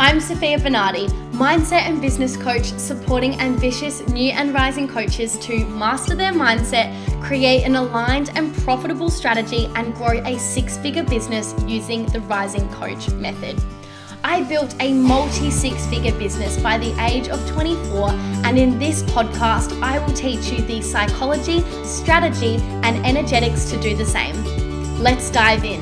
I'm Sofia Bernardi, mindset and business coach, supporting ambitious new and rising coaches to master their mindset, create an aligned and profitable strategy, and grow a six-figure business using the Rising Coach method. I built a multi-six-figure business by the age of 24, and in this podcast, I will teach you the psychology, strategy, and energetics to do the same. Let's dive in.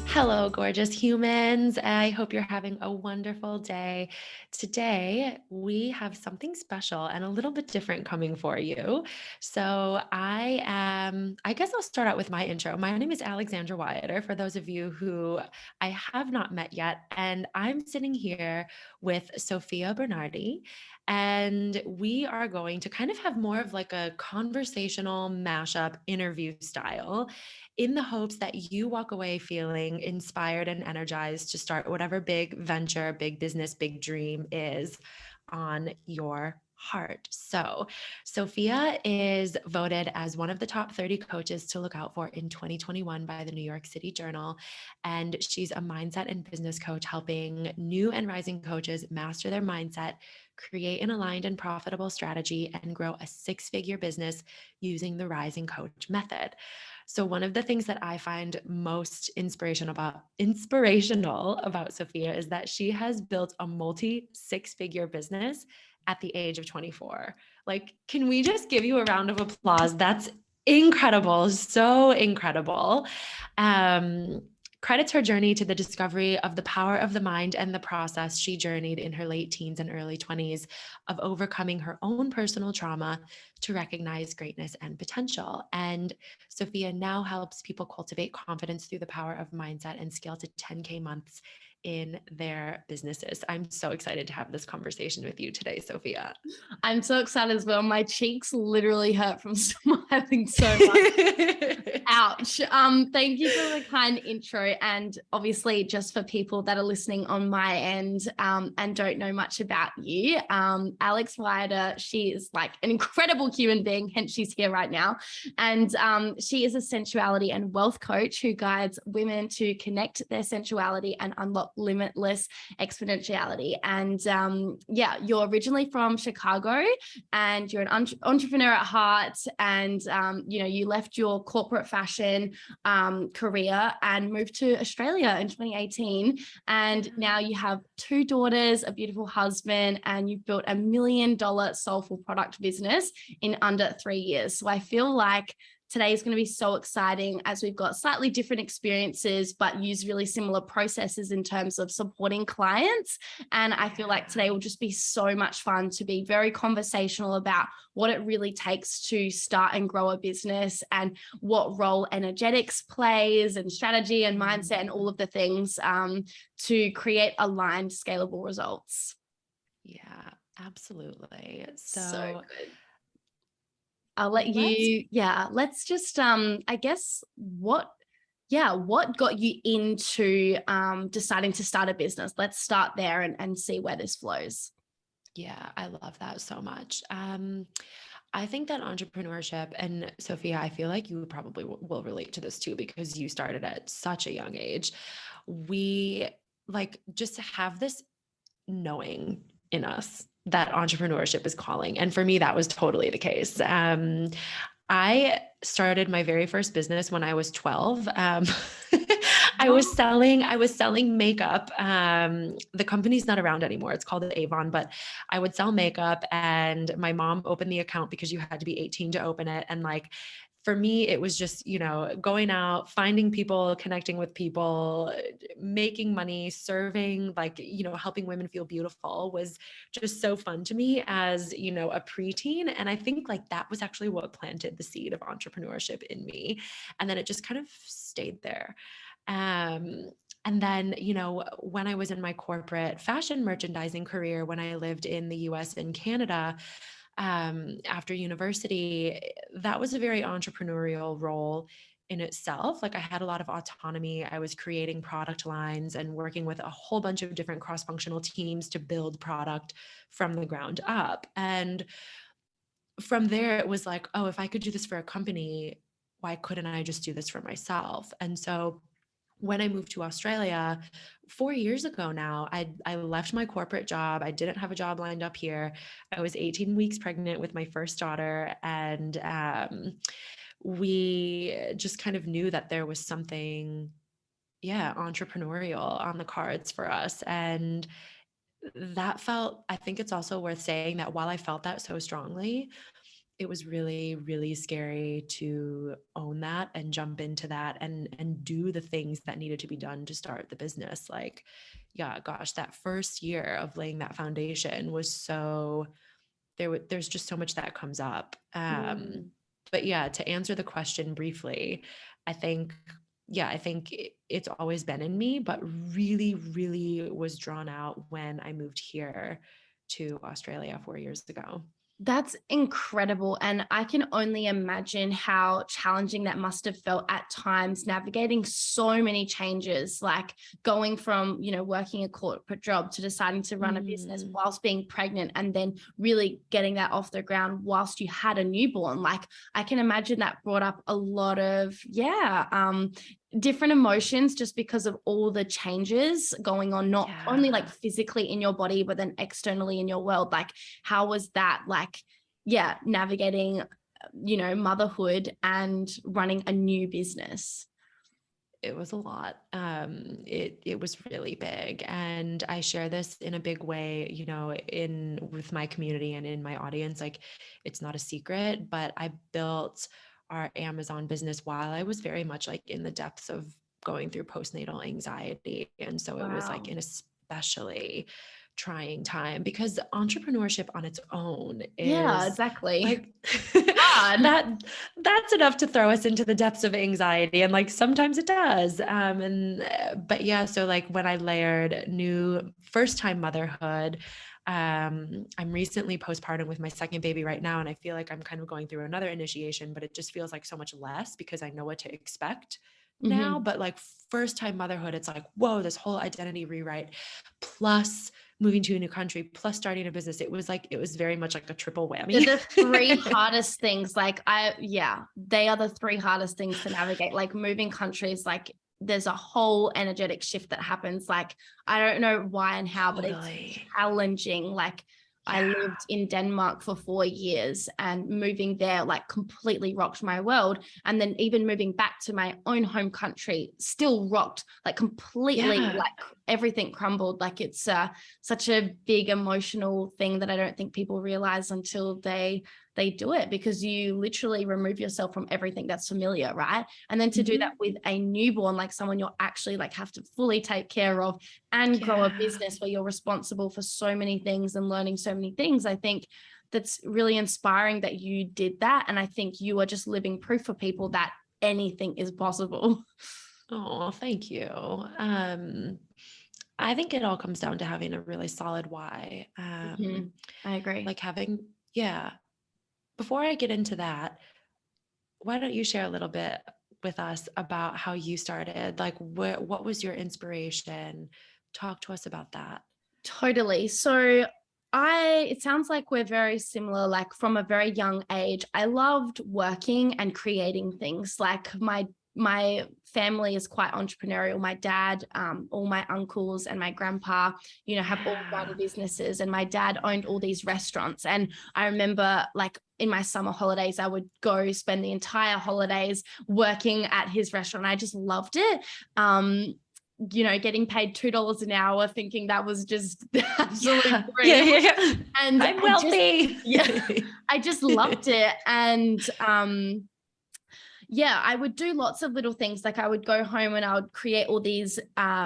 Hello, gorgeous humans. I hope you're having a wonderful day. Today, we have something special and a little bit different coming for you. So I guess I'll start out with my intro. My name is Alexandra Wiatr, for those of you who I have not met yet. And I'm sitting here with Sofia Bernardi. And we are going to kind of have more of like a conversational mashup interview style, in the hopes that you walk away feeling inspired and energized to start whatever big venture, big business, big dream is on your heart. So, Sofia is voted as one of the top 30 coaches to look out for in 2021 by the New York City Journal. And she's a mindset and business coach helping new and rising coaches master their mindset, create an aligned and profitable strategy, and grow a six-figure business using the Rising Coach method. So one of the things that I find most inspirational about Sofia is that she has built a multi six-figure business at the age of 24. Like, can we just give you a round of applause? That's incredible. So incredible. Credits her journey to the discovery of the power of the mind and the process she journeyed in her late teens and early 20s of overcoming her own personal trauma to recognize greatness and potential. And Sofia now helps people cultivate confidence through the power of mindset and scale to 10K months in their businesses. I'm so excited to have this conversation with you today, Sofia. I'm so excited as well. My cheeks literally hurt from smiling so much. Ouch. Thank you for the kind intro. And obviously, just for people that are listening on my end and don't know much about you, Alex Wiatr, she is like an incredible human being, hence she's here right now. And she is a sensuality and wealth coach who guides women to connect their sensuality and unlock limitless exponentiality. And you're originally from Chicago and you're an entrepreneur at heart. And, you left your corporate fashion career and moved to Australia in 2018. And now you have two daughters, a beautiful husband, and you've built $1 million soulful product business in under 3 years. So I feel like today is going to be so exciting as we've got slightly different experiences, but use really similar processes in terms of supporting clients. And I feel like today will just be so much fun to be very conversational about what it really takes to start and grow a business and what role energetics plays and strategy and mindset and all of the things to create aligned, scalable results. Yeah, absolutely. So good. I'll let you, let's just, I guess what got you into deciding to start a business? Let's start there and see where this flows. Yeah, I love that so much. I think that entrepreneurship, and Sofia, I feel like you probably will relate to this too, because you started at such a young age. We like just have this knowing in us that entrepreneurship is calling. And for me, that was totally the case. I started my very first business when I was 12. I was selling makeup. The company's not around anymore. It's called Avon, but I would sell makeup, and my mom opened the account because you had to be 18 to open it. And like, for me, it was just, going out, finding people, connecting with people, making money, serving, helping women feel beautiful was just so fun to me as, a preteen. And I think like that was actually what planted the seed of entrepreneurship in me. And then it just kind of stayed there. And then, when I was in my corporate fashion merchandising career, when I lived in the US and Canada, after university, that was a very entrepreneurial role in itself. Like I had a lot of autonomy. I was creating product lines and working with a whole bunch of different cross-functional teams to build product from the ground up. And from there, it was like, oh, if I could do this for a company, why couldn't I just do this for myself? And so when I moved to Australia 4 years ago now, I left my corporate job. I didn't have a job lined up here. I was 18 weeks pregnant with my first daughter, and we just kind of knew that there was something, entrepreneurial on the cards for us. And that felt, I think it's also worth saying that while I felt that so strongly, it was really, really scary to own that and jump into that and do the things that needed to be done to start the business. Like, yeah, gosh, that first year of laying that foundation was so, there's just so much that comes up. But yeah, to answer the question briefly, I think, it's always been in me, but really, really was drawn out when I moved here to Australia 4 years ago. That's incredible. And I can only imagine how challenging that must have felt at times, navigating so many changes, like going from, working a corporate job to deciding to run a business whilst being pregnant, and then really getting that off the ground whilst you had a newborn. Like, I can imagine that brought up a lot of, different emotions, just because of all the changes going on, not only like physically in your body, but then externally in your world. Like, how was that, like, navigating, motherhood and running a new business? It was a lot. It was really big, and I share this in a big way, with my community and in my audience. Like, it's not a secret, but I built our Amazon business while I was very much like in the depths of going through postnatal anxiety, and so it was like an especially trying time, because entrepreneurship on its own is exactly like that's enough to throw us into the depths of anxiety, and like sometimes it does. But yeah, so like when I layered new first time motherhood, I'm recently postpartum with my second baby right now, and I feel like I'm kind of going through another initiation, but it just feels like so much less because I know what to expect now. But like first time motherhood, it's like, whoa, this whole identity rewrite, plus moving to a new country, plus starting a business. It was very much like a triple whammy. They're the three hardest things. Like, they are the three hardest things to navigate. Like, moving countries, like, there's a whole energetic shift that happens. Like, I don't know why and how, but it's challenging. Like, I lived in Denmark for 4 years, and moving there like completely rocked my world. And then even moving back to my own home country still rocked, like completely, like everything crumbled. Like, it's such a big emotional thing that I don't think people realize until they do it, because you literally remove yourself from everything that's familiar, right? And then to do that with a newborn, like someone you're actually like have to fully take care of, and grow a business where you're responsible for so many things and learning so many things. I think that's really inspiring that you did that. And I think you are just living proof for people that anything is possible. Oh, thank you. I think it all comes down to having a really solid why. I agree. Like having, Before I get into that, why don't you share a little bit with us about how you started? Like, what was your inspiration? Talk to us about that. Totally. So it sounds like we're very similar. Like, from a very young age, I loved working and creating things. Like, my family is quite entrepreneurial. My dad, all my uncles and my grandpa, have all run businesses, and my dad owned all these restaurants. And I remember, like, in my summer holidays, I would go spend the entire holidays working at his restaurant. I just loved it. Getting paid $2 an hour, thinking that was just absolutely great. Yeah. And I'm wealthy. I just loved it. And I would do lots of little things. Like, I would go home and I would create all these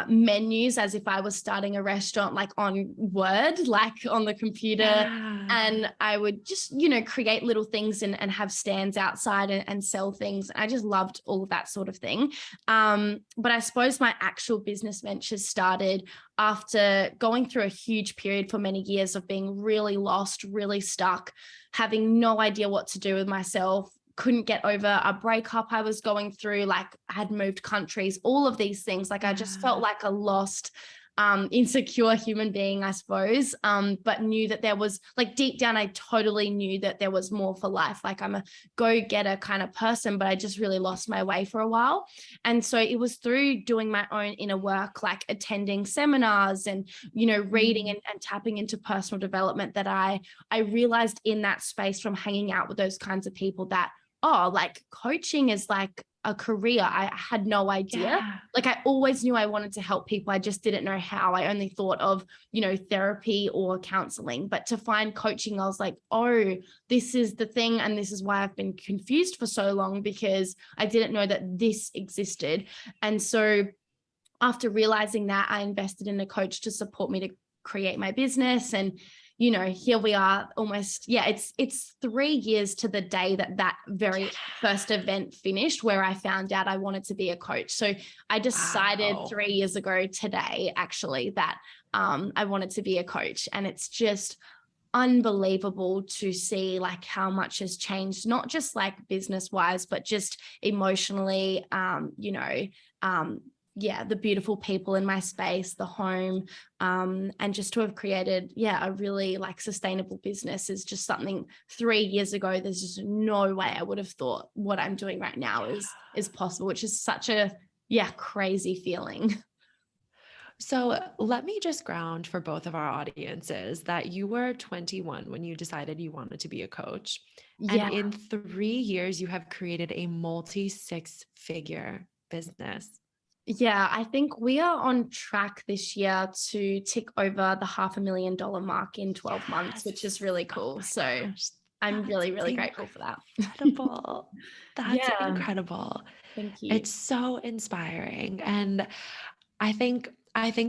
menus as if I was starting a restaurant, like on Word, like on the computer. And I would just, create little things and have stands outside and sell things. I just loved all of that sort of thing. But I suppose my actual business ventures started after going through a huge period for many years of being really lost, really stuck, having no idea what to do with myself. Couldn't get over a breakup I was going through, like I had moved countries, all of these things. Like, I just felt like a lost insecure human being, I suppose. But knew that there was, like, deep down, I totally knew that there was more for life. Like, I'm a go-getter kind of person, but I just really lost my way for a while. And so it was through doing my own inner work, like attending seminars and, reading and tapping into personal development, that I realized in that space, from hanging out with those kinds of people, that, oh, like, coaching is like a career. I had no idea. Yeah. Like, I always knew I wanted to help people. I just didn't know how. I only thought of, therapy or counseling. But to find coaching, I was like, oh, this is the thing. And this is why I've been confused for so long, because I didn't know that this existed. And so after realizing that, I invested in a coach to support me to create my business. And here we are almost, it's 3 years to the day that very first event finished, where I found out I wanted to be a coach. So I decided 3 years ago today, actually, that I wanted to be a coach. And it's just unbelievable to see, like, how much has changed, not just like business wise, but just emotionally, the beautiful people in my space, the home, and just to have created, a really like sustainable business is just something 3 years ago. There's just no way I would have thought what I'm doing right now is possible, which is such a, crazy feeling. So let me just ground for both of our audiences that you were 21 when you decided you wanted to be a coach. And in 3 years, you have created a multi-6-figure business. Yeah, I think we are on track this year to tick over the $500,000 mark in 12 months, which is really cool. So I'm really, really grateful for that. Incredible. That's incredible. Thank you. It's so inspiring. And I think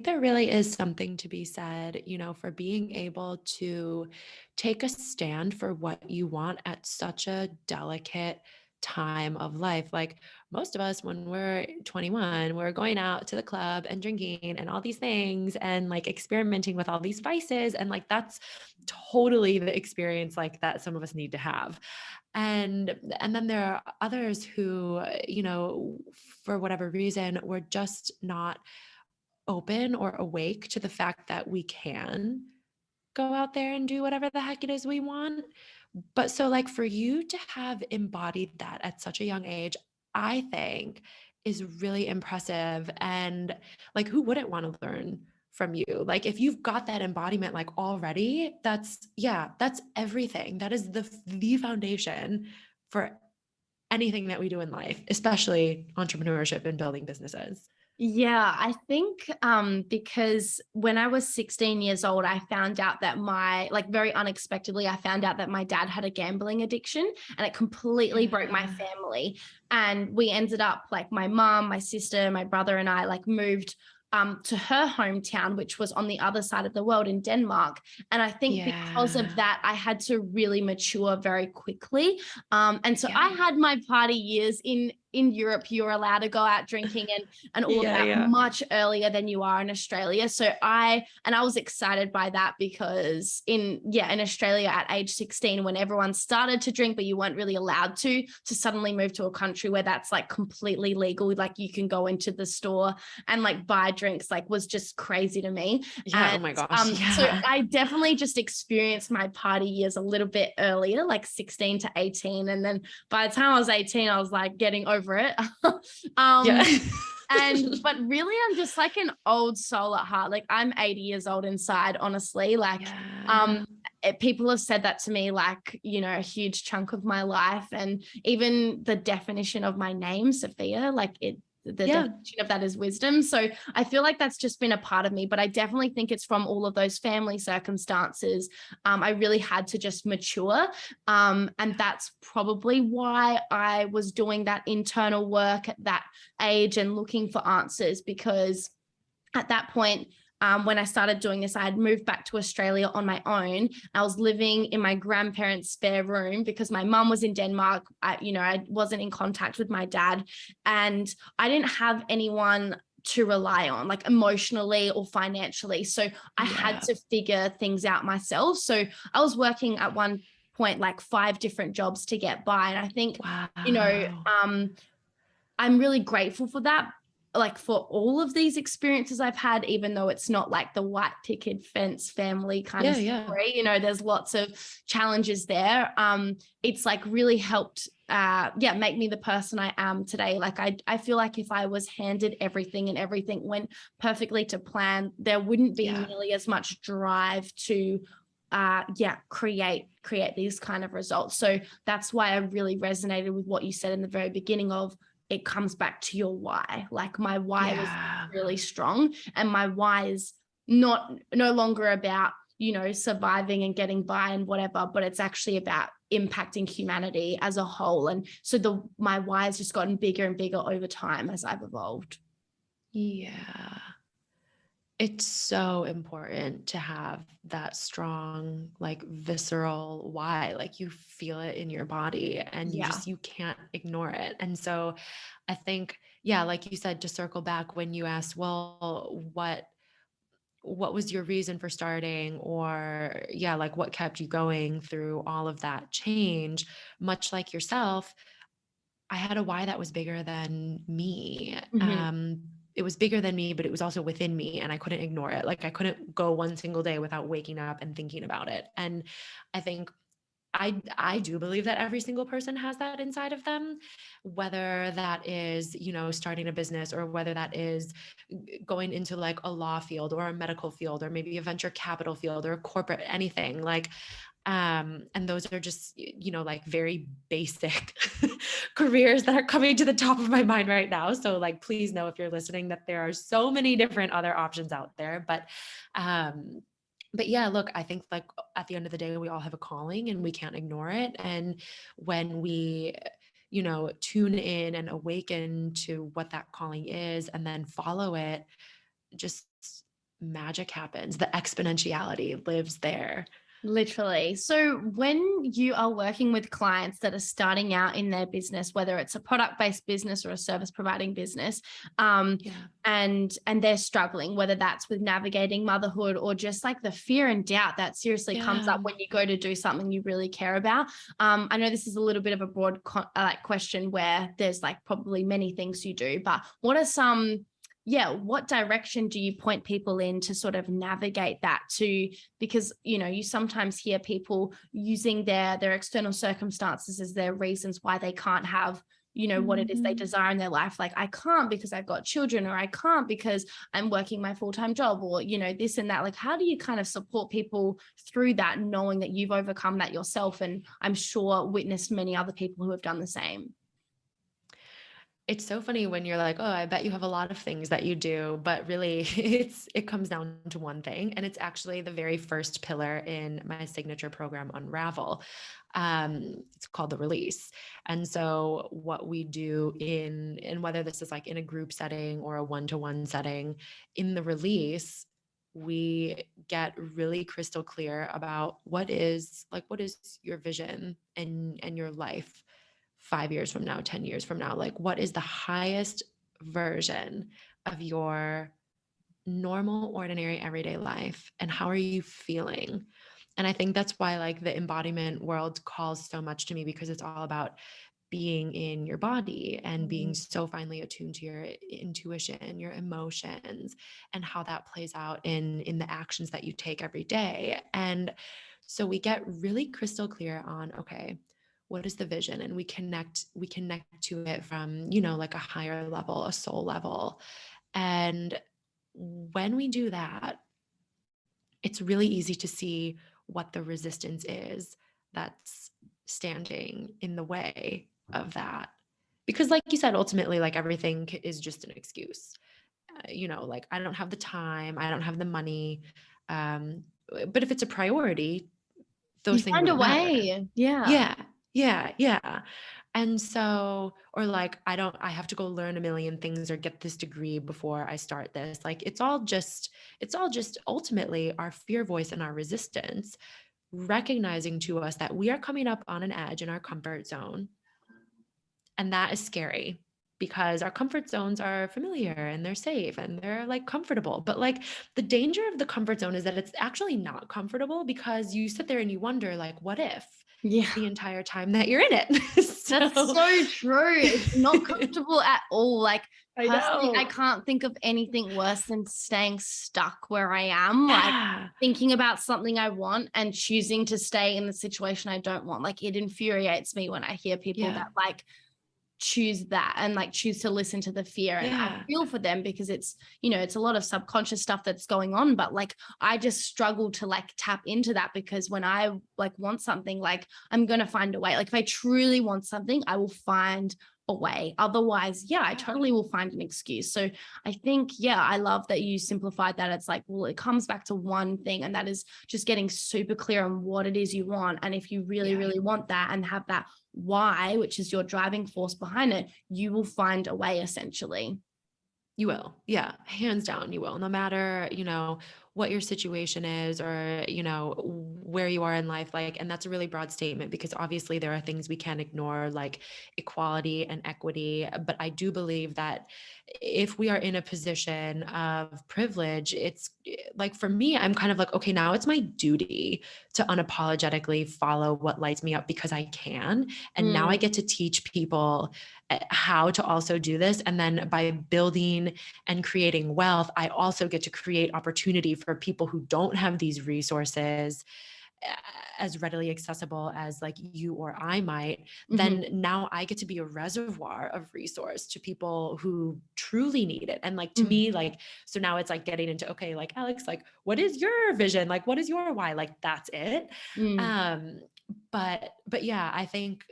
there really is something to be said, for being able to take a stand for what you want at such a delicate time of life. Like, most of us, when we're 21, we're going out to the club and drinking and all these things and like experimenting with all these vices. And like, that's totally the experience like that some of us need to have. And then there are others who, for whatever reason, were just not open or awake to the fact that we can go out there and do whatever the heck it is we want. But so, like, for you to have embodied that at such a young age, I think is really impressive. And like, who wouldn't want to learn from you? Like, if you've got that embodiment like already, that's everything. That is the foundation for anything that we do in life, especially entrepreneurship and building businesses. Yeah, I think because when I was 16 years old, I found out that very unexpectedly, I found out that my dad had a gambling addiction, and it completely broke my family. And we ended up, like, my mom, my sister, my brother and I, like, moved to her hometown, which was on the other side of the world in Denmark. And I think because of that, I had to really mature very quickly. And so I had my party years in Europe. You're allowed to go out drinking and all of that much earlier than you are in Australia. So I was excited by that, because in Australia at age 16, when everyone started to drink, but you weren't really allowed to suddenly move to a country where that's like completely legal. Like, you can go into the store and like buy drinks, like, was just crazy to me. Oh my gosh. So I definitely just experienced my party years a little bit earlier, like 16 to 18. And then by the time I was 18, I was like getting over it. But really, I'm just like an old soul at heart. Like, I'm 80 years old inside, honestly. Like, people have said that to me, like, a huge chunk of my life. And even the definition of my name, Sofia, like, the definition of that is wisdom. So I feel like that's just been a part of me, but I definitely think it's from all of those family circumstances. I really had to just mature. And that's probably why I was doing that internal work at that age and looking for answers, because at that point, when I started doing this, I had moved back to Australia on my own. I was living in my grandparents' spare room because my mum was in Denmark. I wasn't in contact with my dad, and I didn't have anyone to rely on, like, emotionally or financially. So I had to figure things out myself. So I was working at one point like 5 different jobs to get by. And I think, I'm really grateful for that, like for all of these experiences I've had, even though it's not like the white picket fence family kind of story, you know, there's lots of challenges there. It's like really helped, make me the person I am today. Like I feel like if I was handed everything and everything went perfectly to plan, there wouldn't be nearly as much drive to create these kind of results. So that's why I really resonated with what you said in the very beginning of, it comes back to your why. Like my why was really strong, and my why is no longer about, you know, surviving and getting by and whatever, but it's actually about impacting humanity as a whole. And so my why has just gotten bigger and bigger over time as I've evolved. Yeah. It's so important to have that strong, like visceral why, like you feel it in your body and you can't ignore it. And so I think, like you said, to circle back when you asked, well, what was your reason for starting, or like what kept you going through all of that change, much like yourself, I had a why that was bigger than me. It was bigger than me, but it was also within me and I couldn't ignore it. Like I couldn't go one single day without waking up and thinking about it. And I think I do believe that every single person has that inside of them, whether that is, you know, starting a business, or whether that is going into like a law field or a medical field, or maybe a venture capital field or a corporate, anything like, and those are just, you know, like very basic careers that are coming to the top of my mind right now. So like, please know if you're listening that there are so many different other options out there, but yeah, look, I think like at the end of the day, we all have a calling and we can't ignore it. And when we, you know, tune in and awaken to what that calling is and then follow it, just magic happens. The exponentiality lives there. Literally. So when you are working with clients that are starting out in their business, whether it's a product-based business or a service providing business, and they're struggling, whether that's with navigating motherhood or just like the fear and doubt that seriously comes up when you go to do something you really care about. I know this is a little bit of a broad question where there's like probably many things you do, but what are some what direction do you point people in to sort of navigate that to, because, you know, you sometimes hear people using their external circumstances as their reasons why they can't have, you know, what it is they desire in their life. Like, I can't because I've got children, or I can't because I'm working my full-time job, or, you know, this and that. Like, how do you kind of support people through that, knowing that you've overcome that yourself? And I'm sure witnessed many other people who have done the same. It's so funny when you're like, oh, I bet you have a lot of things that you do, but really it comes down to one thing. And it's actually the very first pillar in my signature program, Unravel. It's called the release. And so what we do and whether this is like in a group setting or a one-to-one setting, in the release, we get really crystal clear about what is your vision and your life 5 years from now, 10 years from now. Like, what is the highest version of your normal, ordinary, everyday life? And how are you feeling? And I think that's why like the embodiment world calls so much to me, because it's all about being in your body and being so finely attuned to your intuition, your emotions, and how that plays out in the actions that you take every day. And so we get really crystal clear on, okay, what is the vision? And we connect to it from, you know, like a higher level, a soul level. And when we do that, it's really easy to see what the resistance is that's standing in the way of that. Because like you said, ultimately, like everything is just an excuse. You know, like I don't have the time, I don't have the money. But if it's a priority, those You things find a wouldn't matter. way. Yeah. And so, or like, I have to go learn a million things or get this degree before I start this. Like, it's all just ultimately our fear voice and our resistance, recognizing to us that we are coming up on an edge in our comfort zone. And that is scary, because our comfort zones are familiar and they're safe and they're like comfortable. But like the danger of the comfort zone is that it's actually not comfortable, because you sit there and you wonder, like, what if the entire time that you're in it? That's so true. It's not comfortable at all. Like I Personally, I know. can't think of anything worse than staying stuck where I am, like Yeah. thinking about something I want and choosing to stay in the situation I don't want. Like it infuriates me when I hear people Yeah. that like choose that and like choose to listen to the fear. And I Yeah. feel for them because it's, it's a lot of subconscious stuff that's going on. But like I just struggle to like tap into that because when I like want something, like I'm gonna find a way. Like if I truly want something, I will find a way. Otherwise, yeah, I Yeah. totally will find an excuse. So I think, yeah, I love that you simplified that. It's like, well, it comes back to one thing, and that is just getting super clear on what it is you want. And if you really, Yeah. really want that and have that why, which is your driving force behind it, you will find a way essentially. You will. Yeah. Hands down, you will. No matter, what your situation is or, where you are in life. Like, and that's a really broad statement because obviously there are things we can't ignore, like equality and equity. But I do believe that if we are in a position of privilege, it's like for me, I'm kind of like, okay, now it's my duty to unapologetically follow what lights me up because I can. And now I get to teach people how to also do this. And then by building and creating wealth, I also get to create opportunity for people who don't have these resources as readily accessible as like you or I might, then now I get to be a reservoir of resource to people who truly need it. And like to me, like, so now it's like getting into, okay, like Alex, like what is your vision? Like what is your why? Like that's it. But yeah, I think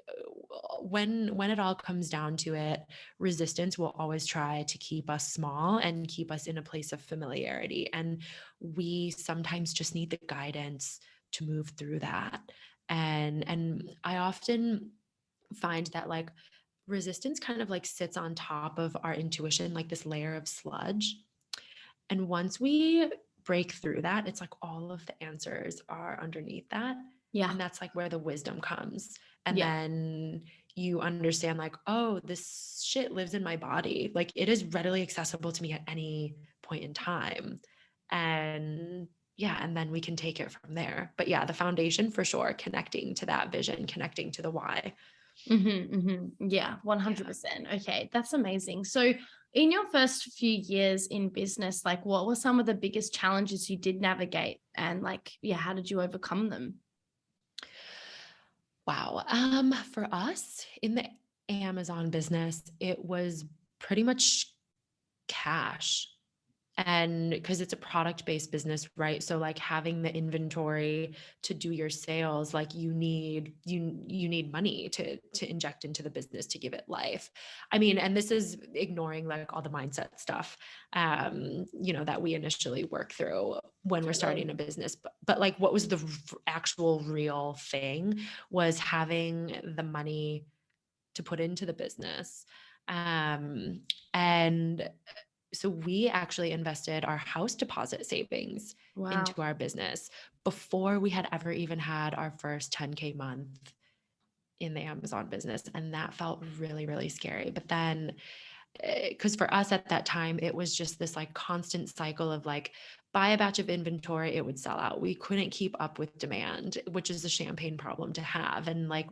when it all comes down to it, resistance will always try to keep us small and keep us in a place of familiarity. And we sometimes just need the guidance to move through that. And I often find that like resistance kind of like sits on top of our intuition, like this layer of sludge. And once we break through that, it's like all of the answers are underneath that. Yeah. And that's like where the wisdom comes. And Yeah. then you understand, like, oh, this shit lives in my body. Like it is readily accessible to me at any point in time. And yeah, and then we can take it from there. But yeah, the foundation for sure, connecting to that vision, connecting to the why. Yeah, Yeah. 100%. Okay, that's amazing. So, in your first few years in business, like what were some of the biggest challenges you did navigate, and like, yeah, how did you overcome them? Wow. For us in the Amazon business, it was pretty much cash. And because it's a product-based business, right? So like having the inventory to do your sales, like you need money to inject into the business to give it life. I mean, and this is ignoring like all the mindset stuff that we initially work through when we're Totally. starting a business. But like what was the actual real thing was having the money to put into the business. And so we actually invested our house deposit savings Wow. into our business before we had ever even had our first 10K month in the Amazon business. And that felt really, really scary. But then, because for us at that time, it was just this like constant cycle of like, buy a batch of inventory, it would sell out. We couldn't keep up with demand, which is a champagne problem to have. And like,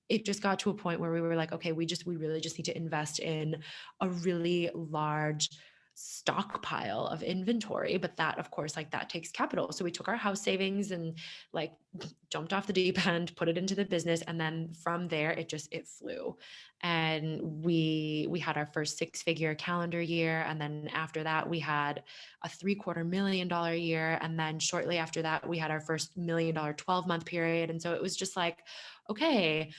it just got to a point where we were like, okay, we really just need to invest in a really large stockpile of inventory. But that, of course, like that takes capital. So we took our house savings and like jumped off the deep end, put it into the business. And then from there, it flew. And we had our first 6-figure calendar year. And then after that, we had a $750,000 year. And then shortly after that, we had our first $1 million 12-month period. And so it was just like, okay,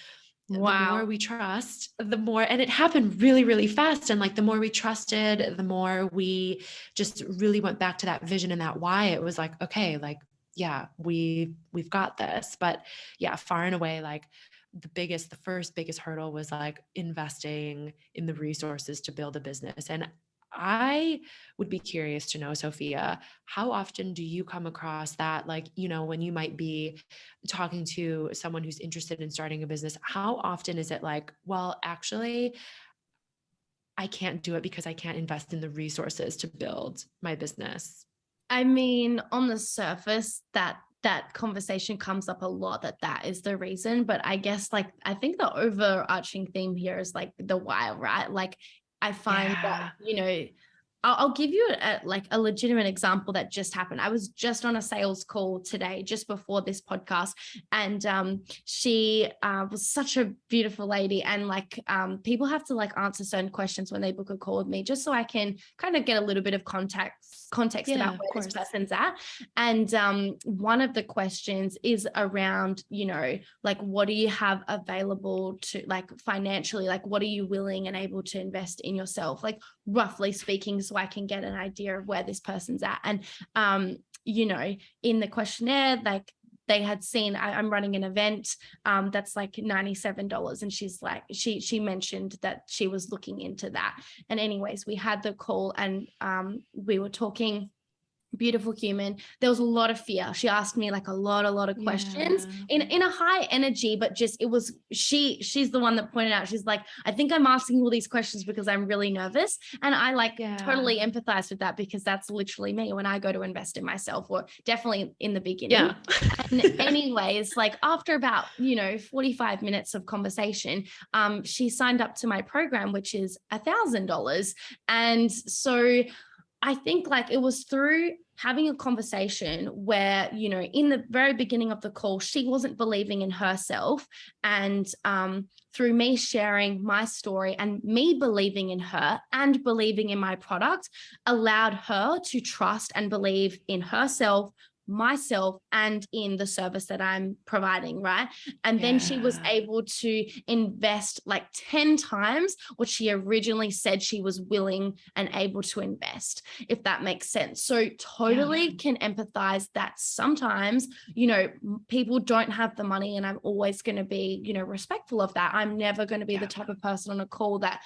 the more Wow. we trust, the more, and it happened really, really fast. And like, the more we trusted, the more we just really went back to that vision and that why. It was like, okay, like, yeah, we've got this. But yeah, far and away, like the first biggest hurdle was like investing in the resources to build a business. And I would be curious to know, Sophia, how often do you come across that? Like, when you might be talking to someone who's interested in starting a business, how often is it like, well, actually, I can't do it because I can't invest in the resources to build my business? I mean, on the surface, that conversation comes up a lot, that is the reason. But I guess like I think the overarching theme here is like the why, right? Like I find that, I'll give you a legitimate example that just happened. I was just on a sales call today, just before this podcast, and she was such a beautiful lady. And people have to answer certain questions when they book a call with me, just so I can kind of get a little bit of context about where this person's at. And one of the questions is around, what do you have available to financially, what are you willing and able to invest in yourself, roughly speaking, so I can get an idea of where this person's at. And, in the questionnaire, they had seen I'm running an event that's $97. And she's she mentioned that she was looking into that. And anyways, we had the call and we were talking. Beautiful human. There was a lot of fear. She asked me a lot of questions in a high energy, but just, it was, she's the one that pointed out, she's like, I think I'm asking all these questions because I'm really nervous. And I totally empathize with that, because that's literally me when I go to invest in myself, or definitely in the beginning. Yeah. And anyways, after about, 45 minutes of conversation, she signed up to my program, which is $1,000. And so I think it was through having a conversation where, in the very beginning of the call, she wasn't believing in herself. And through me sharing my story and me believing in her and believing in my product, allowed her to trust and believe in herself, myself, and in the service that I'm providing, right? And then she was able to invest 10 times what she originally said she was willing and able to invest, if that makes sense. So totally can empathize that sometimes, people don't have the money, and I'm always going to be, respectful of that. I'm never going to be the type of person on a call that,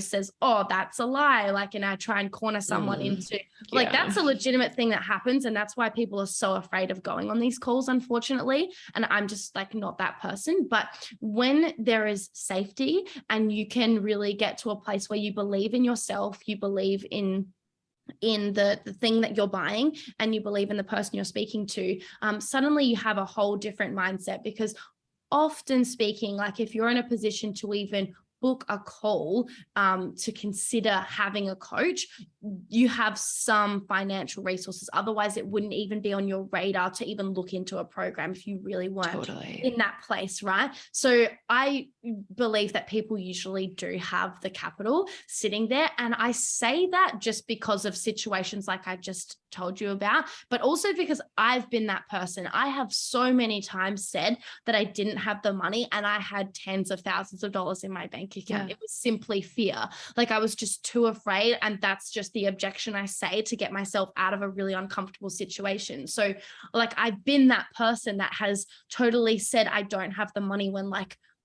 says, oh, that's a lie. And I try and corner someone into that's a legitimate thing that happens. And that's why people are so afraid of going on these calls, unfortunately. And I'm just not that person. But when there is safety and you can really get to a place where you believe in yourself, you believe in the thing that you're buying, and you believe in the person you're speaking to, suddenly you have a whole different mindset. Because often speaking, if you're in a position to even book a call to consider having a coach, you have some financial resources. Otherwise, it wouldn't even be on your radar to even look into a program if you really weren't in that place, right? So I believe that people usually do have the capital sitting there. And I say that just because of situations like I just told you about, but also because I've been that person. I have so many times said that I didn't have the money, and I had tens of thousands of dollars in my bank account. It was simply fear. I was just too afraid. And that's just the objection I say to get myself out of a really uncomfortable situation. So I've been that person that has totally said I don't have the money, when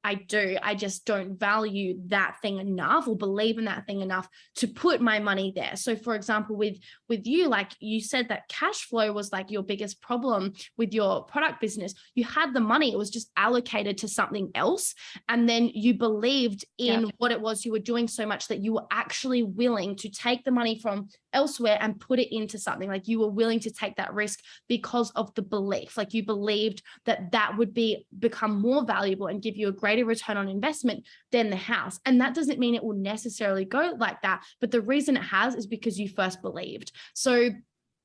I do. I just don't value that thing enough, or believe in that thing enough to put my money there. So for example, with you, you said that cash flow was your biggest problem with your product business. You had the money, it was just allocated to something else. And then you believed in what it was you were doing so much that you were actually willing to take the money from elsewhere and put it into something. You were willing to take that risk because of the belief. You believed that would become more valuable and give you a greater return on investment than the house. And that doesn't mean it will necessarily go like that, but the reason it has is because you first believed. So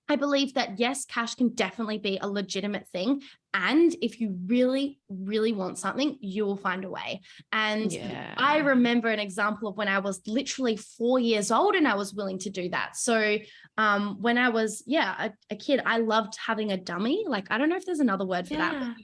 I believe that yes, cash can definitely be a legitimate thing. And if you really, really want something, you will find a way. And I remember an example of when I was literally 4 years old and I was willing to do that. So when I was, a kid, I loved having a dummy. I don't know if there's another word for that.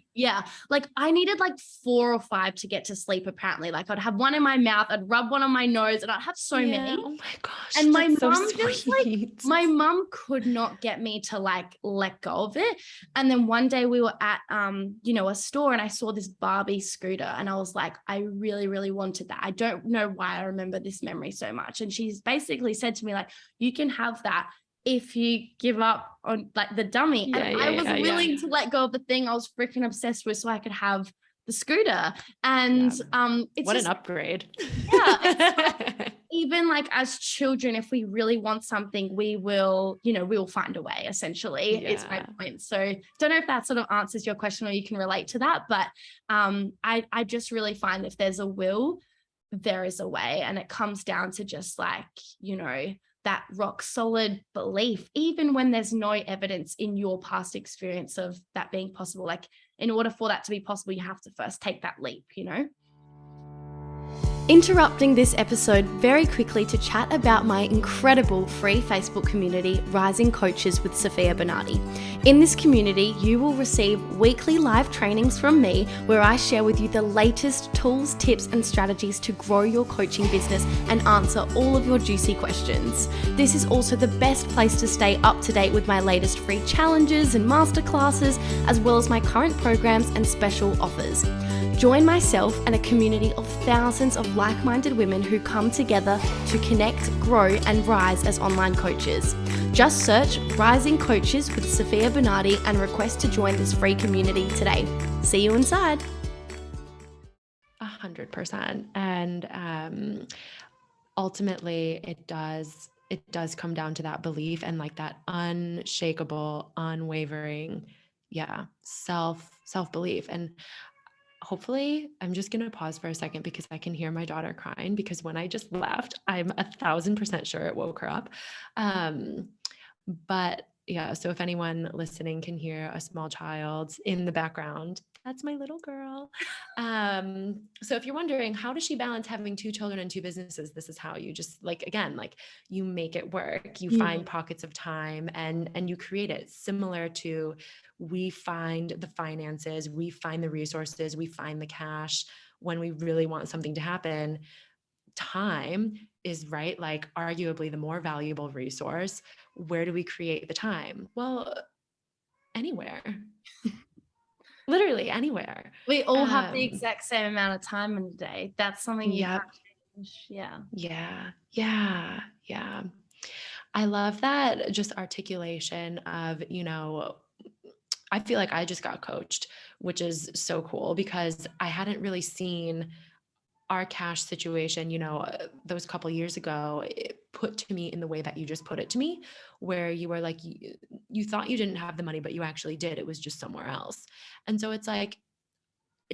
But I needed 4 or 5 to get to sleep, apparently. I'd have one in my mouth, I'd rub one on my nose, and I'd have so many. Oh my gosh. And my mom mom just my mom could not get me to let go of it. And then one day we were at a store, and I saw this Barbie scooter, and I was like, I really, really wanted that. I don't know why I remember this memory so much. And she's basically said to me, you can have that if you give up on the dummy. And I was willing to let go of the thing I was freaking obsessed with so I could have the scooter. And it's what an upgrade. Even as children, if we really want something, we will find a way, essentially, is my point. So don't know if that sort of answers your question or you can relate to that, but I just really find if there's a will, there is a way. And it comes down to just like, you know, that rock solid belief, even when there's no evidence in your past experience of that being possible. Like, in order for that to be possible, you have to first take that leap, you know? Interrupting this episode very quickly to chat about my incredible free Facebook community, Rising Coaches with Sofia Bernardi. In this community, you will receive weekly live trainings from me where I share with you the latest tools, tips, and strategies to grow your coaching business and answer all of your juicy questions. This is also the best place to stay up to date with my latest free challenges and masterclasses, as well as my current programs and special offers. Join myself and a community of thousands of like-minded women who come together to connect, grow, and rise as online coaches. Just search Rising Coaches with Sofia Bernardi and request to join this free community today. See you inside. 100%. And ultimately, it does come down to that belief and like that unshakable, unwavering, self-belief. And hopefully, I'm just going to pause for a second because I can hear my daughter crying, because when I just left, I'm 1,000% sure it woke her up. But yeah, so if anyone listening can hear a small child in the background, that's my little girl. So if you're wondering, how does she balance having 2 children and 2 businesses? This is how you just like, again, like you make it work, you find pockets of time and you create it, similar to we find the finances, we find the resources, we find the cash when we really want something to happen. Time is, right, like arguably the more valuable resource. Where do we create the time? Well, anywhere. Literally anywhere. We all have the exact same amount of time in a day. That's something you can't change. Yeah. I love that just articulation of, you know, I feel like I just got coached, which is so cool because I hadn't really seen our cash situation, you know, those couple years ago, put to me in the way that you just put it to me, where you were like, you thought you didn't have the money, but you actually did. It was just somewhere else. And so it's like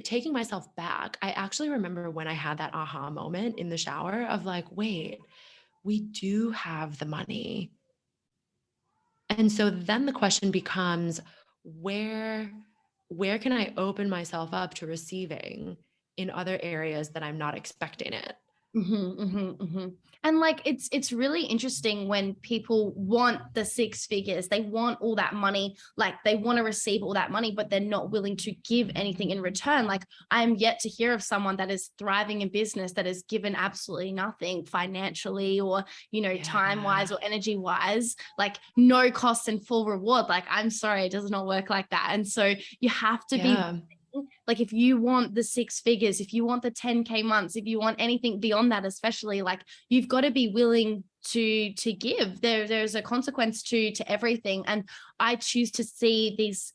taking myself back. I actually remember when I had that aha moment in the shower of like, wait, we do have the money. And so then the question becomes, where can I open myself up to receiving in other areas that I'm not expecting it? And like, it's really interesting when people want the 6 figures, they want all that money, like they want to receive all that money, but they're not willing to give anything in return. Like, I'm yet to hear of someone that is thriving in business that is given absolutely nothing financially or, you know, time wise or energy wise, like no cost and full reward. Like, I'm sorry, it does not work like that. And so you have to be like, if you want the 6 figures, if you want the 10K months, if you want anything beyond that, especially, like, you've got to be willing to give. There's a consequence to everything. And I choose to see these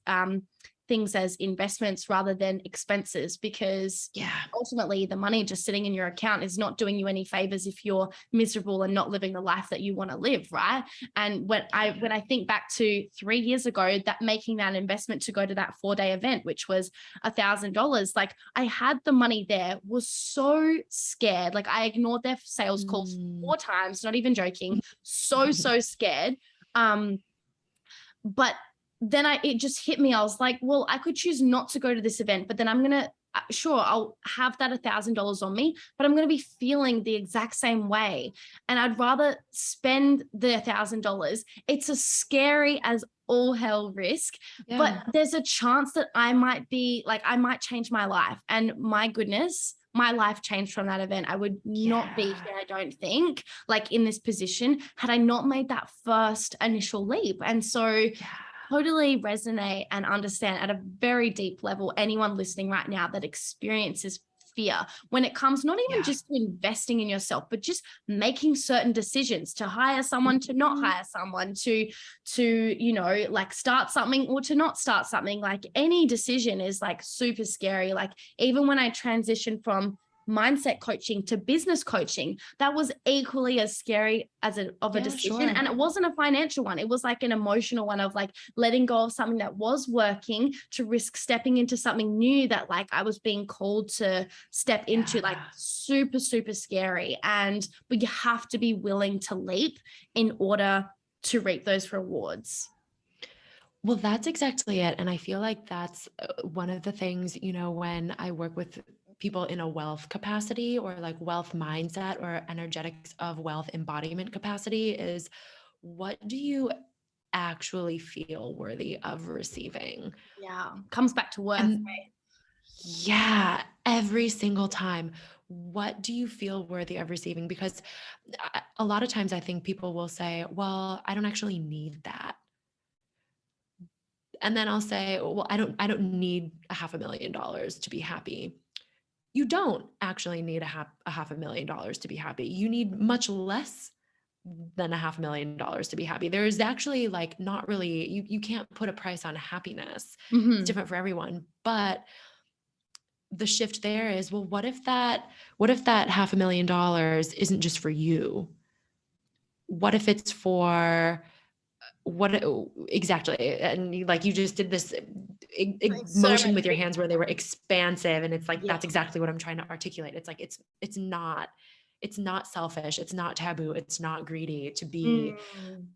things as investments rather than expenses, because ultimately the money just sitting in your account is not doing you any favors if you're miserable and not living the life that you want to live, right? And when I think back to 3 years ago, that making that investment to go to that 4-day event, which was $1,000, like I had the money there, was so scared. Like, I ignored their sales calls 4 times, not even joking, so scared. But then it just hit me. I was like, well, I could choose not to go to this event, but then I'm going to, sure, I'll have that $1,000 on me, but I'm going to be feeling the exact same way. And I'd rather spend the $1,000. It's as scary as all hell risk, but there's a chance that I might change my life. And my goodness, my life changed from that event. I would not be here, I don't think, like in this position, had I not made that first initial leap. And so totally resonate and understand at a very deep level anyone listening right now that experiences fear when it comes not even just to investing in yourself, but just making certain decisions to hire someone, to not hire someone, to you know, like start something or to not start something. Like, any decision is like super scary. Like, even when I transitioned from mindset coaching to business coaching that was equally as scary as a decision. Sure. And it wasn't a financial one. It was like an emotional one of like letting go of something that was working to risk stepping into something new that like I was being called to step into, like super, super scary. But you have to be willing to leap in order to reap those rewards. Well, that's exactly it. And I feel like that's one of the things, when I work with people in a wealth capacity or like wealth mindset or energetics of wealth embodiment capacity is, what do you actually feel worthy of receiving? Yeah. Comes back to worth. And yeah, every single time. What do you feel worthy of receiving? Because a lot of times I think people will say, well, I don't actually need that. And then I'll say, well, I don't need $500,000 to be happy. You don't actually need a $500,000 to be happy. You need much less than $500,000 to be happy. There is actually like not really, you can't put a price on happiness. It's different for everyone. But the shift there is, well, what if that $500,000 isn't just for you? What if it's for what exactly? And you just did this motion with your hands where they were expansive, and it's like, that's exactly what I'm trying to articulate. It's like, it's not selfish, it's not taboo, it's not greedy to be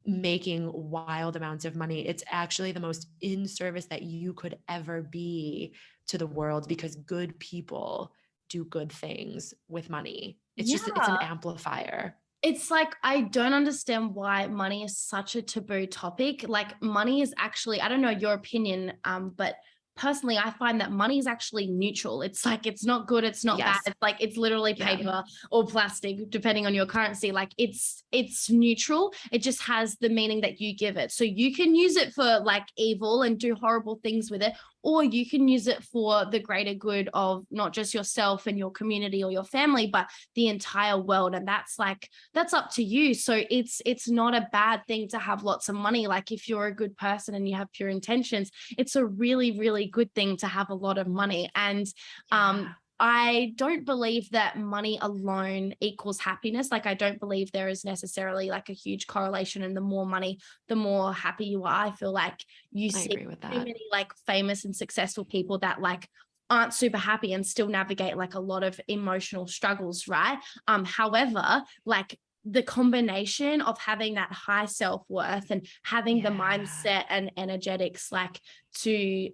making wild amounts of money. It's actually the most in service that you could ever be to the world, because good people do good things with money. It's just, it's an amplifier. It's like, I don't understand why money is such a taboo topic. Like, money is actually, I don't know your opinion, but personally, I find that money is actually neutral. It's like, it's not good, it's not bad. It's like, it's literally paper or plastic, depending on your currency. Like, it's neutral. It just has the meaning that you give it. So you can use it for like evil and do horrible things with it, or you can use it for the greater good of not just yourself and your community or your family, but the entire world. And that's up to you. So it's not a bad thing to have lots of money. Like, if you're a good person and you have pure intentions, it's a really, really good thing to have a lot of money. And I don't believe that money alone equals happiness. Like, I don't believe there is necessarily like a huge correlation, and the more money, the more happy you are. I feel like you see agree with that. too many like famous and successful people that like aren't super happy and still navigate like a lot of emotional struggles, right? However, like, the combination of having that high self-worth and having the mindset and energetics like to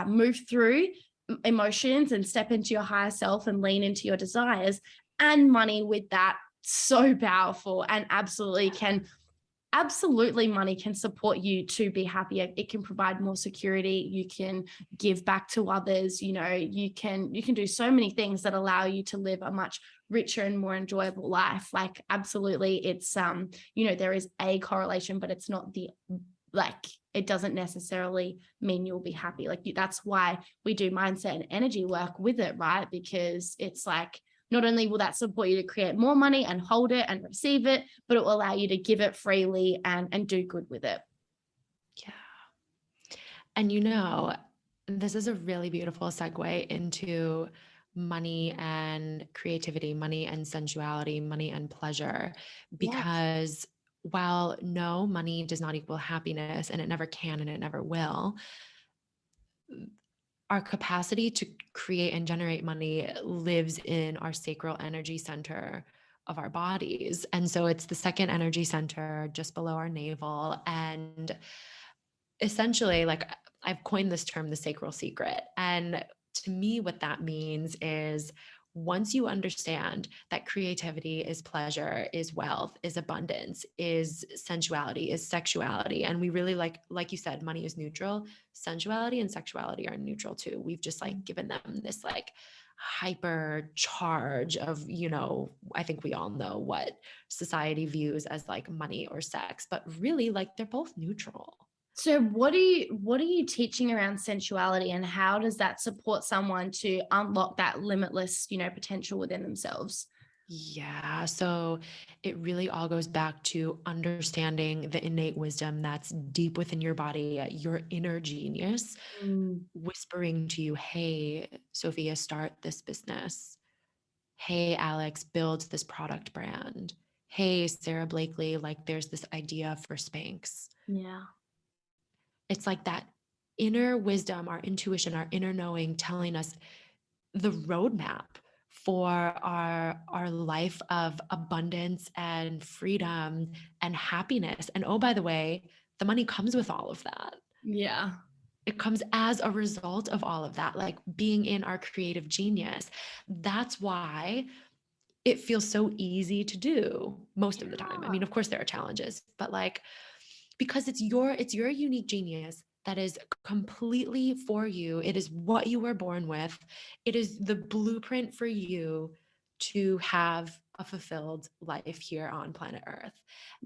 move through emotions and step into your higher self and lean into your desires, and money with that, so powerful. And absolutely money can support you to be happier. It can provide more security. You can give back to others. You can do so many things that allow you to live a much richer and more enjoyable life. Like, absolutely, it's there is a correlation, but it's not it doesn't necessarily mean you'll be happy. Like, that's why we do mindset and energy work with it, right? Because it's like, not only will that support you to create more money and hold it and receive it, but it will allow you to give it freely and do good with it. Yeah. And this is a really beautiful segue into money and creativity, money and sensuality, money and pleasure, because while no, money does not equal happiness, and it never can and it never will, our capacity to create and generate money lives in our sacral energy center of our bodies. And so it's the second energy center just below our navel. And essentially, like, I've coined this term, the sacral secret. And to me, what that means is, once you understand that creativity is pleasure, is wealth, is abundance, is sensuality, is sexuality, and we really like you said, money is neutral, sensuality and sexuality are neutral too. We've just like given them this like hyper charge of, I think we all know what society views as like money or sex, but really, like, they're both neutral. So what are you teaching around sensuality, and how does that support someone to unlock that limitless, potential within themselves? Yeah. So it really all goes back to understanding the innate wisdom that's deep within your body, your inner genius, Mm, whispering to you, hey, Sophia, start this business. Hey, Alex, build this product brand. Hey, Sarah Blakely, like there's this idea for Spanx. yeah. It's like that inner wisdom, our intuition, our inner knowing telling us the roadmap for our life of abundance and freedom and happiness. And oh, by the way, the money comes with all of that. Yeah. It comes as a result of all of that, like being in our creative genius. That's why it feels so easy to do most of the time. I mean, of course there are challenges, but like because it's your unique genius that is completely for you. It is what you were born with. It is the blueprint for you to have a fulfilled life here on planet Earth.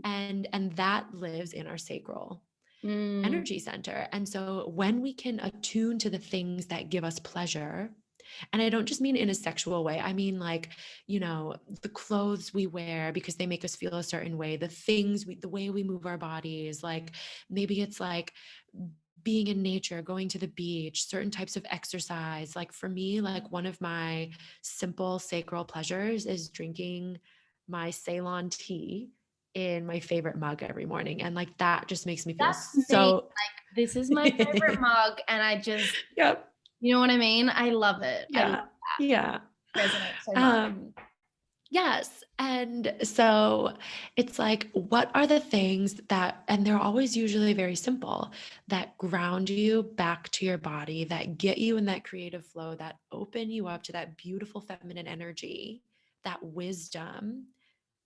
And that lives in our sacral Mm, energy center. And so when we can attune to the things that give us pleasure, and I don't just mean in a sexual way. I mean like, the clothes we wear because they make us feel a certain way, the way we move our bodies, like maybe it's like being in nature, going to the beach, certain types of exercise. Like for me, like one of my simple sacral pleasures is drinking my Ceylon tea in my favorite mug every morning. And like that just makes me feel that's me. so Like, this is my favorite mug, and I just, Yep. you know what I mean? I love it. I love Yeah. Yeah. that. Resonates so much. Um, yes. And so it's like, what are the things that, and they're always usually very simple, that ground you back to your body, that get you in that creative flow, that open you up to that beautiful feminine energy, that wisdom,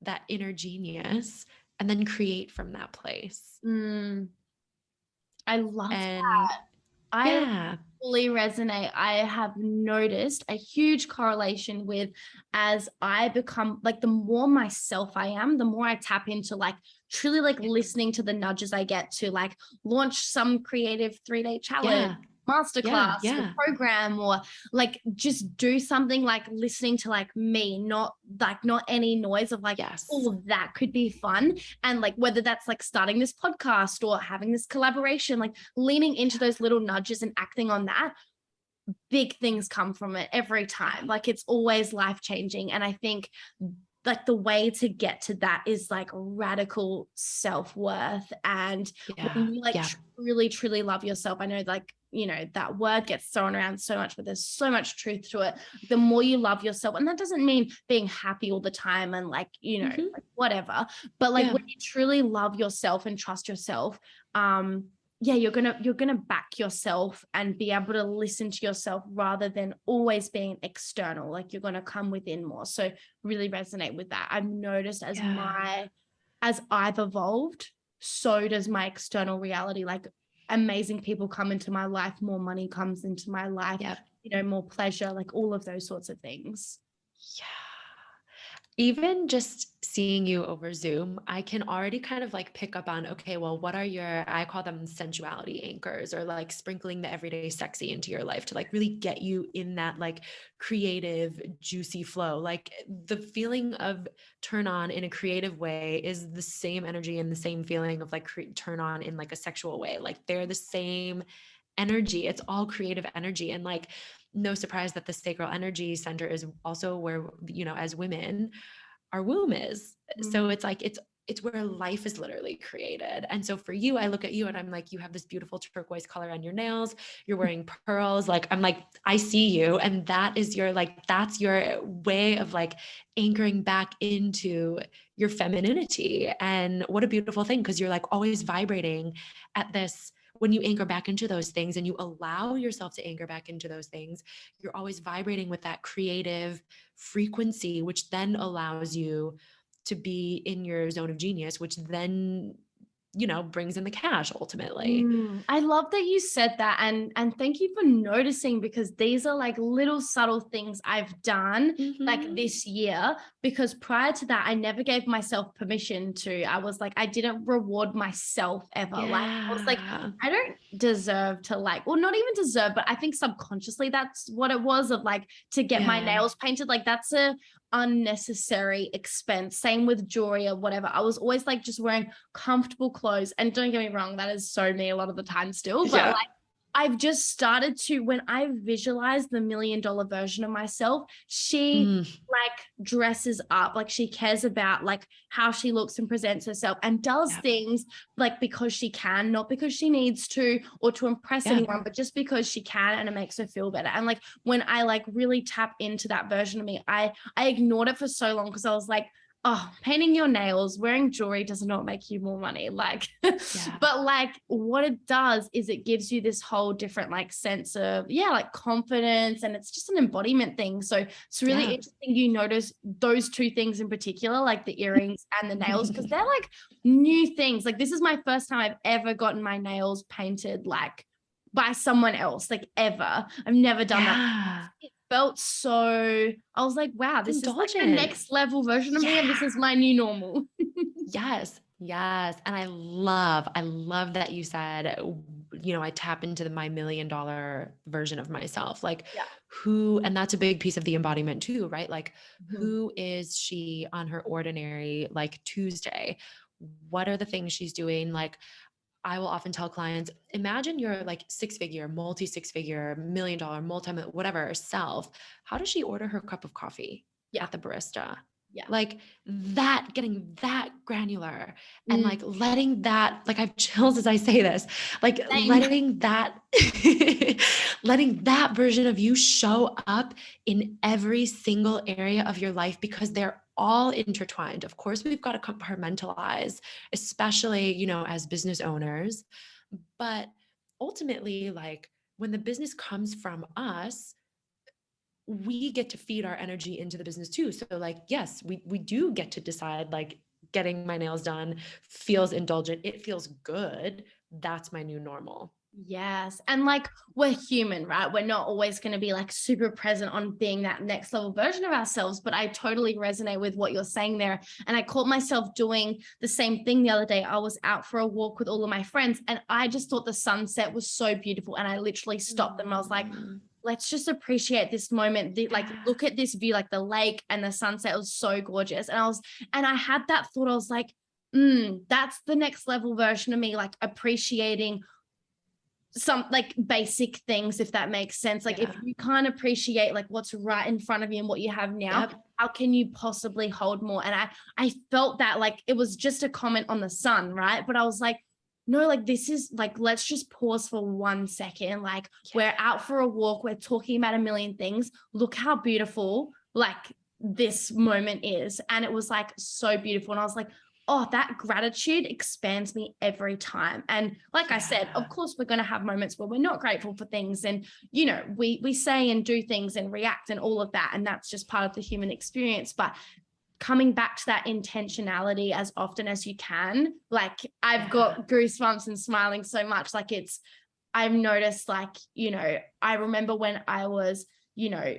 that inner genius, and then create from that place. Mm, I love And that. I yeah. fully resonate. I have noticed a huge correlation with, as I become like, the more myself I am, the more I tap into like truly like listening to the nudges I get to like launch some creative 3-day challenge, Yeah. Yeah. masterclass or Yeah. program, or like just do something, like listening to like me, not any noise of like, Yes. oh, that could be fun. And like whether that's like starting this podcast or having this collaboration, like leaning into those little nudges and acting on that, big things come from it every time. Like it's always life changing. And I think like the way to get to that is like radical self-worth. And Yeah. when you like Yeah. truly, truly love yourself, I know like, that word gets thrown around so much, but there's so much truth to it. The more you love yourself, and that doesn't mean being happy all the time and like, Mhm. like whatever, but like Yeah. when you truly love yourself and trust yourself, yeah, you're gonna back yourself and be able to listen to yourself rather than always being external. Like you're gonna come within more. So really resonate with that. I've noticed Yeah. as I've evolved, so does my external reality. Like amazing people come into my life, more money comes into my life, Yep. more pleasure, like all of those sorts of things. Yeah. Even just seeing you over Zoom, I can already kind of like pick up on, okay, well, what are I call them sensuality anchors, or like sprinkling the everyday sexy into your life to like really get you in that like creative, juicy flow. Like the feeling of turn on in a creative way is the same energy and the same feeling of like turn on in like a sexual way. Like they're the same energy. It's all creative energy. And like, no surprise that the sacral energy center is also where, as women, our womb is. So it's like, it's where life is literally created. And so for you, I look at you and I'm like, you have this beautiful turquoise color on your nails. You're wearing pearls. Like, I'm like, I see you. And that is that's your way of like anchoring back into your femininity. And what a beautiful thing. Cause you're like always vibrating at this. When you anchor back into those things and you allow yourself to anchor back into those things, you're always vibrating with that creative frequency, which then allows you to be in your zone of genius, which then, brings in the cash ultimately. I love that you said that, and thank you for noticing, because these are like little subtle things I've done like Mhm. this year, because prior to that I never gave myself permission to. I was like, I didn't reward myself ever. Like I was like, Yeah. I don't deserve to, like, well, not even deserve, but I think subconsciously that's what it was, of like, to get my Yeah. nails painted. Like that's unnecessary expense. Same with jewelry or whatever. I was always like just wearing comfortable clothes. And don't get me wrong, that is so me a lot of the time still. But like I've just started to, when I visualize the $1 million version of myself, she like dresses up, like she cares about like how she looks and presents herself and does things like because she can, not because she needs to or to impress anyone, but just because she can, and it makes her feel better. And like when I like really tap into that version of me, I ignored it for so long because I was like, oh, painting your nails, wearing jewelry does not make you more money. Like, but like what it does is it gives you this whole different like sense of, like confidence. And it's just an embodiment thing. So it's really interesting. You notice those two things in particular, like the earrings and the nails, because they're like new things. Like this is my first time I've ever gotten my nails painted like by someone else, like ever. I've never done that. Felt so, I was like, wow, this is like the next level version of me, and this is my new normal. Yes. And I love that you said, you know, I tap into my $1 million version of myself. Like who, and that's a big piece of the embodiment too, right? Like who is she on her ordinary, like Tuesday? What are the things she's doing? Like, I will often tell clients, imagine your like multi-6 figure, $1 million, whatever self. How does she order her cup of coffee at the barista? Like that, getting that granular and like letting that, like I have chills as I say this, like letting that, letting that version of you show up in every single area of your life, because they're all intertwined. Of course, we've got to compartmentalize, especially, you know, as business owners, but ultimately, like when the business comes from us, we get to feed our energy into the business too. So like, yes, we do get to decide, like getting my nails done feels indulgent. It feels good. That's my new normal. Yes. And like we're human, right? We're not always going to be like super present on being that next level version of ourselves. But I totally resonate with what you're saying there. And I caught myself doing the same thing the other day. I was out for a walk with all of my friends and I just thought the sunset was so beautiful. And I literally stopped them. I was like, let's just appreciate this moment. Like, look at this view, like the lake and the sunset was so gorgeous. And I had that thought, I was like, that's the next level version of me, like appreciating some like basic things, if that makes sense. Like if you can't appreciate like what's right in front of you and what you have now, how can you possibly hold more? And I felt that like it was just a comment on the sun, right? But I was like, no, like this is like, let's just pause for 1 second. Like we're out for a walk, we're talking about a million things. Look how beautiful like this moment is. And it was like so beautiful. And I was like, oh, that gratitude expands me every time. And like I said, of course, we're going to have moments where we're not grateful for things. And, you know, we say and do things and react and all of that. And that's just part of the human experience. But coming back to that intentionality as often as you can, like I've got goosebumps and smiling so much. Like I've noticed like, you know, I remember when I was, you know,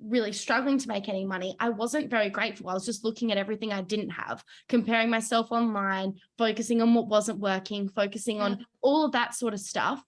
really struggling to make any money, I wasn't very grateful. I was just looking at everything I didn't have, comparing myself online, focusing on what wasn't working, focusing on all of that sort of stuff.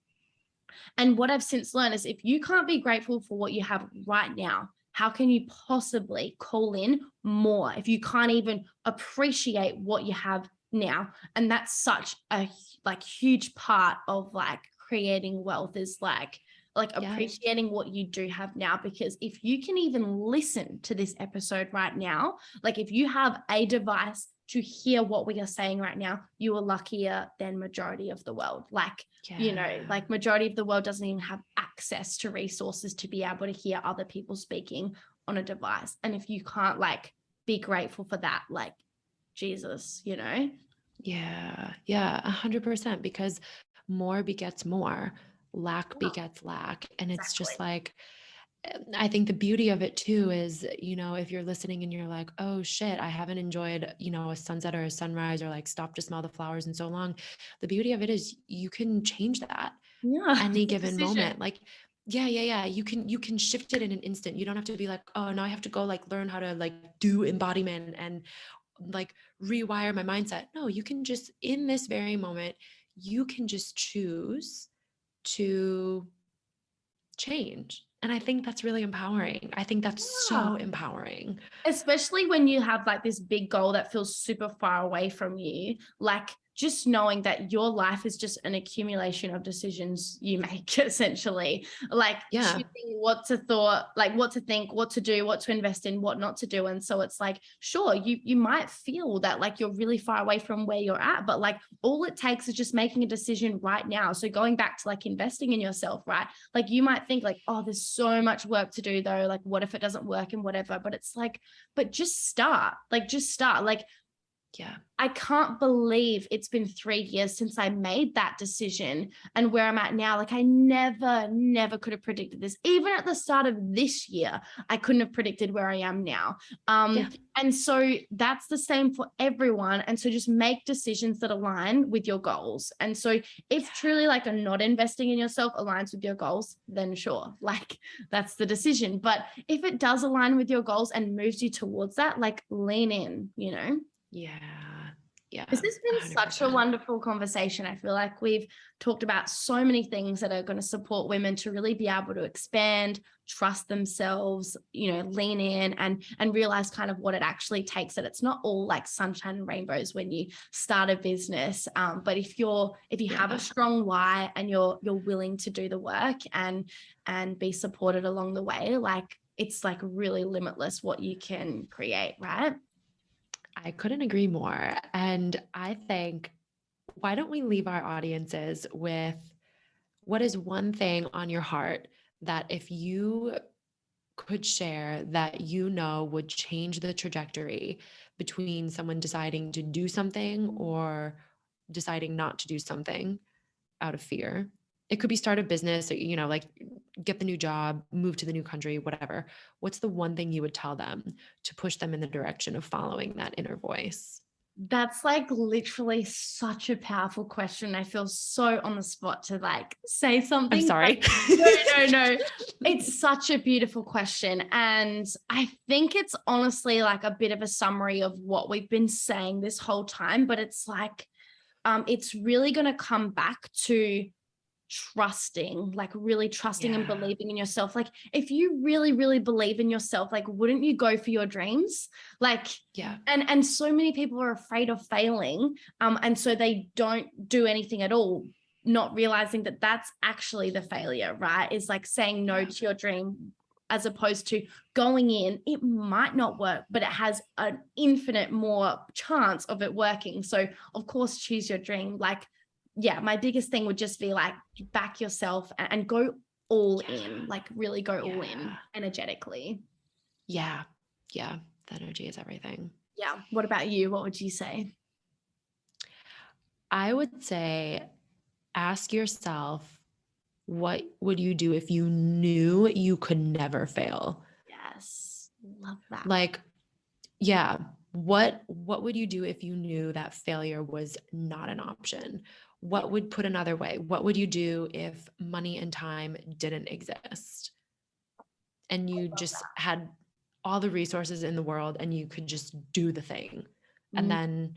And what I've since learned is if you can't be grateful for what you have right now, how can you possibly call in more if you can't even appreciate what you have now? And that's such a like huge part of like creating wealth, is like appreciating what you do have now. Because if you can even listen to this episode right now, like if you have a device to hear what we are saying right now, you are luckier than majority of the world. Like, you know, like majority of the world doesn't even have access to resources to be able to hear other people speaking on a device. And if you can't like be grateful for that, like Jesus, you know? Yeah, 100%, because more begets more, lack begets lack. And it's just like, I think the beauty of it too is, you know, if you're listening and you're like, oh shit, I haven't enjoyed, you know, a sunset or a sunrise or like stopped to smell the flowers in so long. The beauty of it is you can change that any given moment. Like, you can shift it in an instant. You don't have to be like, oh, now I have to go like learn how to like do embodiment and like rewire my mindset. No, you can just, in this very moment, you can just choose to change. And I think that's really empowering. I think that's so empowering. Especially when you have like this big goal that feels super far away from you, like just knowing that your life is just an accumulation of decisions you make, essentially, like choosing what to thought, like what to think, what to do, what to invest in, what not to do. And so it's like, sure, you might feel that like you're really far away from where you're at, but like all it takes is just making a decision right now. So going back to like investing in yourself, right? Like you might think like, oh, there's so much work to do though. Like what if it doesn't work and whatever, but it's like, but just start. Like, yeah, I can't believe it's been 3 years since I made that decision and where I'm at now. Like I never could have predicted this. Even at the start of this year, I couldn't have predicted where I am now. And so that's the same for everyone. And so just make decisions that align with your goals. And so if truly like a not investing in yourself aligns with your goals, then sure, like that's the decision. But if it does align with your goals and moves you towards that, like lean in, you know? Yeah. This has been 100%. such a wonderful conversation. I feel like we've talked about so many things that are going to support women to really be able to expand, trust themselves, you know, lean in and realize kind of what it actually takes, that it's not all like sunshine and rainbows when you start a business. But if you have a strong why and you're willing to do the work and be supported along the way, like it's like really limitless what you can create, right? I couldn't agree more. And I think, why don't we leave our audiences with what is one thing on your heart that if you could share that would change the trajectory between someone deciding to do something or deciding not to do something out of fear? It could be start a business, like get the new job, move to the new country, whatever. What's the one thing you would tell them to push them in the direction of following that inner voice? That's like literally such a powerful question. I feel so on the spot to like say something. I'm sorry. No. It's such a beautiful question. And I think it's honestly like a bit of a summary of what we've been saying this whole time, but it's like, it's really going to come back to trusting, like really trusting and believing in yourself. Like if you really believe in yourself, like wouldn't you go for your dreams? Like and so many people are afraid of failing, and so they don't do anything at all, not realizing that that's actually the failure, right? Is like saying no to your dream, as opposed to going in, it might not work, but it has an infinite more chance of it working. So of course choose your dream. Like my biggest thing would just be like back yourself and go all in, like really go all in energetically. Yeah. The energy is everything. Yeah. What about you? What would you say? I would say ask yourself, what would you do if you knew you could never fail? Yes. Love that. Like, what would you do if you knew that failure was not an option? What would, put another way, what would you do if money and time didn't exist and you just had all the resources in the world and you could just do the thing and then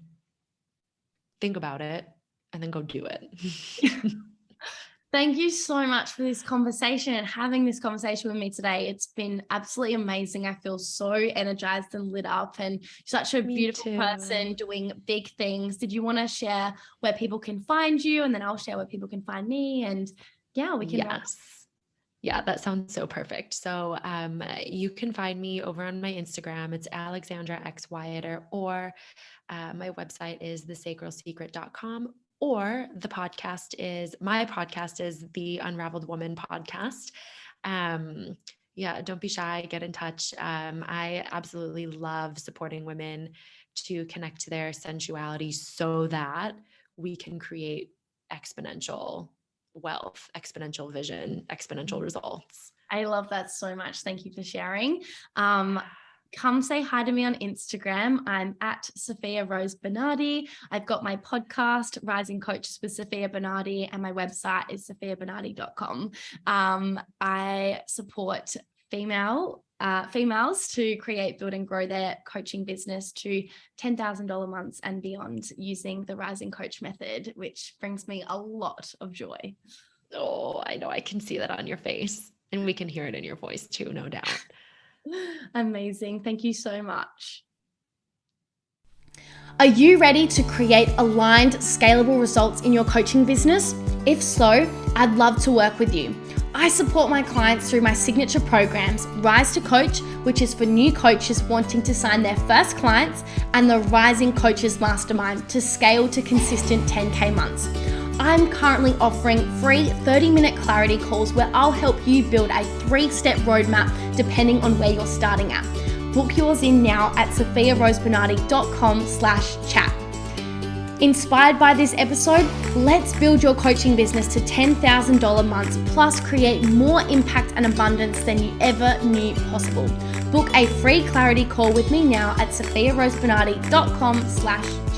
think about it and then go do it? Thank you so much for this conversation and having this conversation with me today. It's been absolutely amazing. I feel so energized and lit up and such a beautiful person doing big things. Did you want to share where people can find you? And then I'll share where people can find me. And we can. Yeah, that sounds so perfect. So you can find me over on my Instagram. It's Alexandra X Wiatr, or my website is thesacralsecret.com. Or my podcast is the Unraveled Woman podcast. Don't be shy, get in touch. I absolutely love supporting women to connect to their sensuality so that we can create exponential wealth, exponential vision, exponential results. I love that so much. Thank you for sharing. Come say hi to me on Instagram. I'm at Sofia Rose Bernardi. I've got my podcast, Rising Coaches with Sofia Bernardi, and my website is sofiabernardi.com. I support females to create, build, and grow their coaching business to $10,000 months and beyond using the Rising Coach method, which brings me a lot of joy. Oh, I know. I can see that on your face. And we can hear it in your voice too, no doubt. Amazing. Thank you so much. Are you ready to create aligned, scalable results in your coaching business? If so, I'd love to work with you. I support my clients through my signature programs, Rise to Coach, which is for new coaches wanting to sign their first clients, and the Rising Coaches Mastermind to scale to consistent 10K months. I'm currently offering free 30-minute clarity calls where I'll help you build a 3-step roadmap depending on where you're starting at. Book yours in now at sofiarosebernardi.com/chat. Inspired by this episode? Let's build your coaching business to $10,000 months plus create more impact and abundance than you ever knew possible. Book a free clarity call with me now at sofiarosebernardi.com/chat.